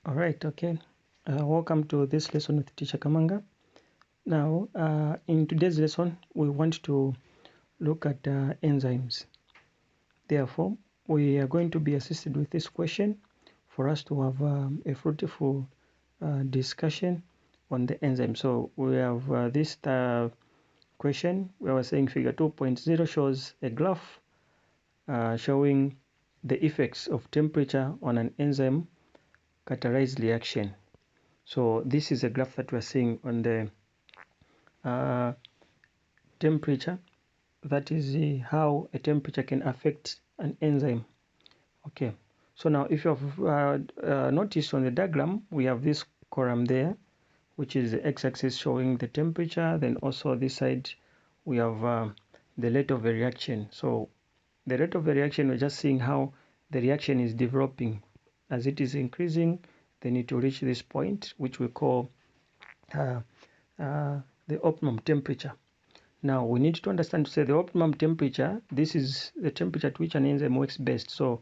All right, okay. Welcome to this lesson with Teacher Kamanga. Now, in today's lesson, we want to look at enzymes. Therefore, we are going to be assisted with this question for us to have a fruitful discussion on the enzyme. So we have this question where we're saying figure 2.0 shows a graph showing the effects of temperature on an enzyme catalyzed reaction. So this is a graph that we're seeing on the temperature. That is how a temperature can affect an enzyme. Okay, so now if you have noticed on the diagram, we have this column there, which is the x-axis showing the temperature. Then also this side, we have the rate of the reaction. So the rate of the reaction, we're just seeing how the reaction is developing. As it is increasing, then it will reach this point, which we call the optimum temperature. Now we need to understand to say the optimum temperature, this is the temperature at which an enzyme works best. So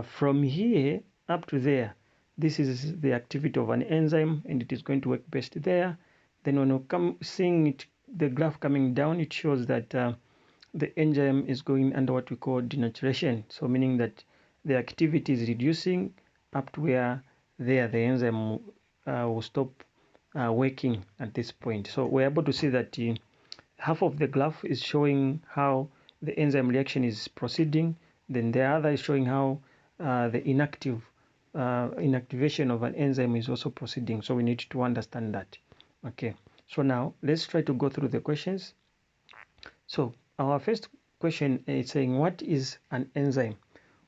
from here up to there, this is the activity of an enzyme and it is going to work best there. Then when we come seeing it, the graph coming down, it shows that the enzyme is going under what we call denaturation. So meaning that the activity is reducing up to where there the enzyme will stop working at this point. So we're able to see that half of the graph is showing how the enzyme reaction is proceeding, then the other is showing how the inactivation of an enzyme is also proceeding. So we need to understand that. Okay, so now let's try to go through the questions. So our first question is saying, what is an enzyme?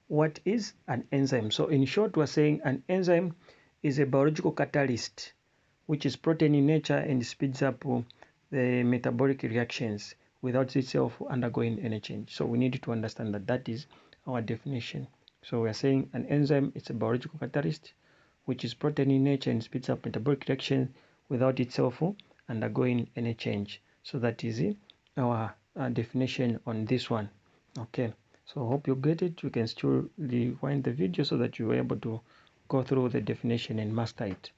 What is an enzyme? So in short, we're saying an enzyme is a biological catalyst which is protein in nature and speeds up the metabolic reactions without itself undergoing any change. So we need to understand that that is our definition. So we are saying an enzyme is a biological catalyst which is protein in nature and speeds up metabolic reaction without itself undergoing any change. So that is our definition on this one. Okay, so hope you get it. You can still rewind the video so that you are able to go through the definition and master it.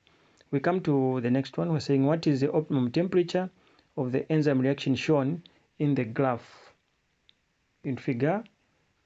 We come to the next one. We're saying, what is the optimum temperature of the enzyme reaction shown in the graph in figure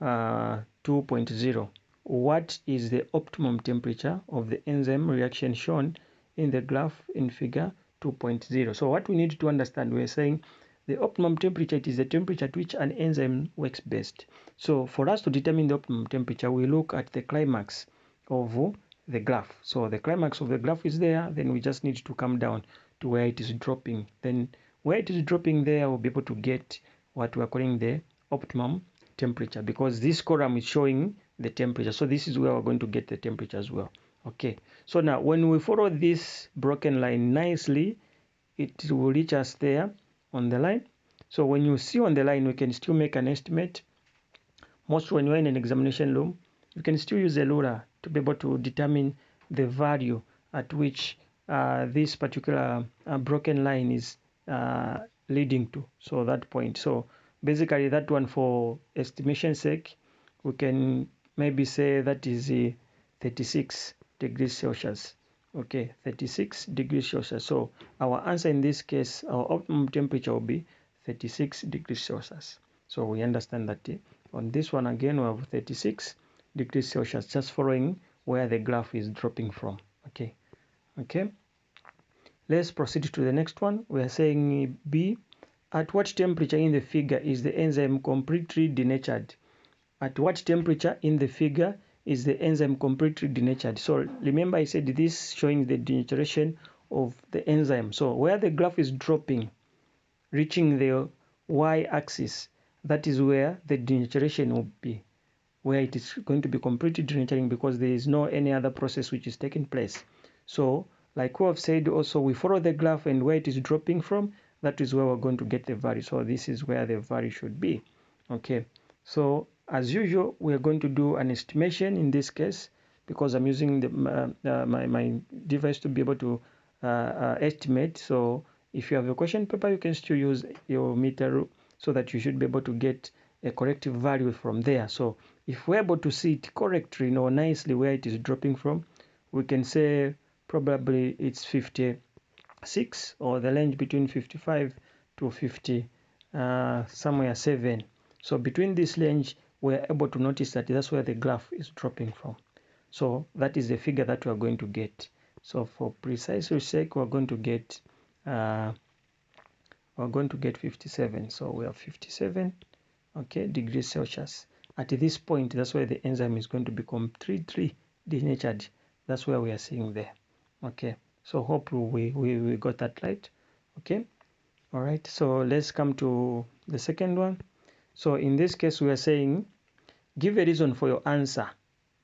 2.0? What is the optimum temperature of the enzyme reaction shown in the graph in figure 2.0? So what we need to understand, we're saying the optimum temperature, it is the temperature at which an enzyme works best. So for us to determine the optimum temperature, we look at the climax of the graph. So the climax of the graph is there, then we just need to come down to where it is dropping. Then where it is dropping there, we'll be able to get what we are calling the optimum temperature, because this column is showing the temperature. So this is where we're going to get the temperature as well. Okay, so now when we follow this broken line nicely, it will reach us there on the line. So when you see on the line, we can still make an estimate. Most when you're in an examination room, you can still use a ruler to be able to determine the value at which this particular broken line is leading to. So that point. So basically that one, for estimation sake, we can maybe say that is 36 degrees Celsius. Okay, 36 degrees Celsius. So our answer in this case, our optimum temperature will be 36 degrees Celsius. So we understand that on this one again, we have 36 degrees Celsius, just following where the graph is dropping from. Okay, okay. Let's proceed to the next one. We are saying B. At what temperature in the figure is the enzyme completely denatured? At what temperature in the figure is the enzyme completely denatured? So remember I said this showing the denaturation of the enzyme. So where the graph is dropping, reaching the y-axis, that is where the denaturation will be, where it is going to be completely denaturing, because there is no any other process which is taking place. So like we have said also, we follow the graph, and where it is dropping from, that is where we're going to get the value. So this is where the value should be. Okay, so as usual, we are going to do an estimation in this case, because I'm using the, my device to be able to estimate. So if you have a question paper, you can still use your meter so that you should be able to get a corrective value from there. So if we're able to see it correctly, nicely where it is dropping from, we can say probably it's 56, or the range between 55 to 50, somewhere 7. So between this range, we're able to notice that that's where the graph is dropping from. So that is the figure that we're going to get. So for precise sake, we're going to get 57. So we have 57, okay, degrees Celsius. At this point, that's where the enzyme is going to become 3 denatured. That's where we are seeing there. Okay, so hope we got that right. Okay, all right, so let's come to the second one. So in this case, we are saying give a reason for your answer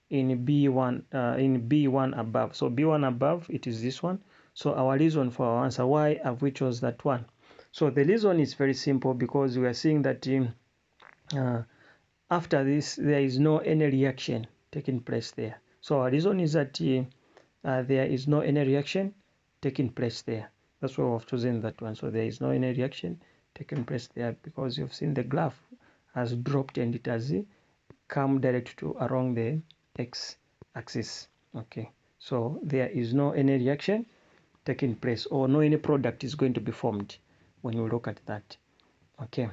in B1 above. So B1 above, it is this one. So our reason for our answer, why have we chose that one? So the reason is very simple, because we are seeing that after this there is no any reaction taking place there. So our reason is that there is no any reaction taking place there. That's why we've chosen that one. So there is no any reaction taking place there, because you've seen the graph has dropped and it has come direct to along the x-axis. Okay, so there is no any reaction taking place, or no any product is going to be formed when you look at that. Okay,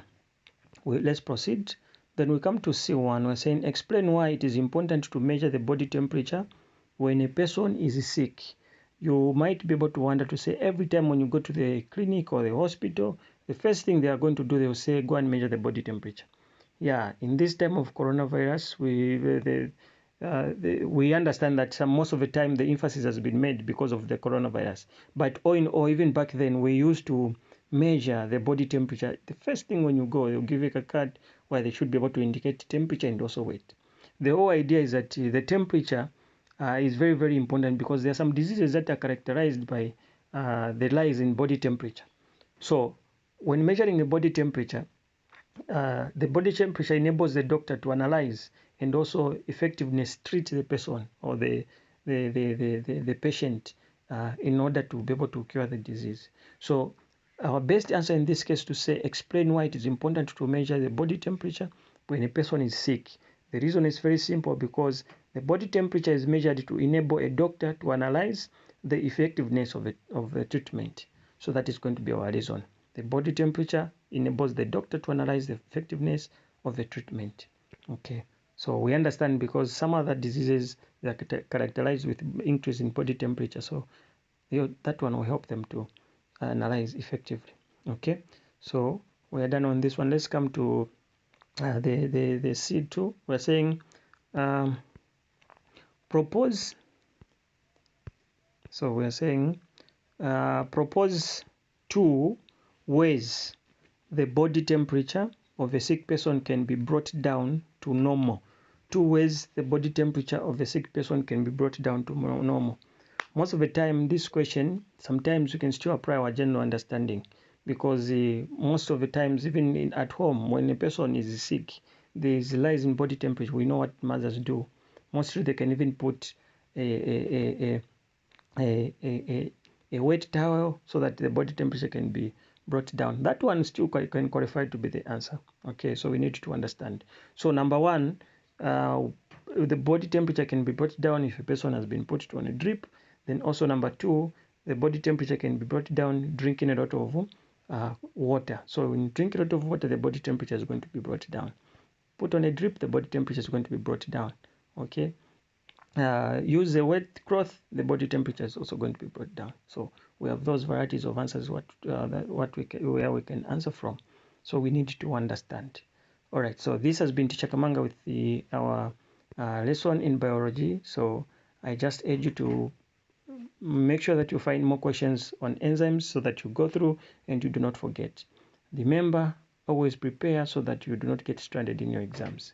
let's proceed. Then we come to C1. We're saying explain why it is important to measure the body temperature when a person is sick. You might be able to wonder to say, every time when you go to the clinic or the hospital, the first thing they are going to do, they will say go and measure the body temperature. Yeah, in this time of coronavirus, we understand that most of the time the emphasis has been made because of the coronavirus. But or even back then, we used to measure the body temperature. The first thing when you go, they'll give you a card where they should be able to indicate temperature and also weight. The whole idea is that the temperature is very, very important, because there are some diseases that are characterized by the rise in body temperature. So when measuring the body temperature enables the doctor to analyze and also effectiveness treat the person or the patient in order to be able to cure the disease. So our best answer in this case to say explain why it is important to measure the body temperature when a person is sick. The reason is very simple, because the body temperature is measured to enable a doctor to analyze the effectiveness of the treatment. So that is going to be our reason. The body temperature enables the doctor to analyze the effectiveness of the treatment. Okay, so we understand, because some other diseases, they are characterized with increase in body temperature. So that one will help them to analyze effectively. Okay, so we are done on this one. Let's come to the C2. We're saying propose. So we are saying propose 2 ways the body temperature of a sick person can be brought down to normal. 2 ways the body temperature of a sick person can be brought down to normal. Most of the time, this question, sometimes we can still apply our general understanding, because most of the times, even at home, when a person is sick, there is a rise in body temperature. We know what mothers do. Mostly, they can even put a wet towel so that the body temperature can be brought down. That one still can qualify to be the answer. Okay, so we need to understand. So number one, the body temperature can be brought down if a person has been put on a drip. Then also number two, the body temperature can be brought down drinking a lot of water. So when you drink a lot of water, the body temperature is going to be brought down. Put on a drip, the body temperature is going to be brought down. Okay. Use a wet cloth, the body temperature is also going to be brought down. So we have those varieties of answers where we can answer from. So we need to understand. All right. So this has been Teacher Kamanga with our lesson in biology. So I just urge you to make sure that you find more questions on enzymes so that you go through and you do not forget. Remember, always prepare so that you do not get stranded in your exams.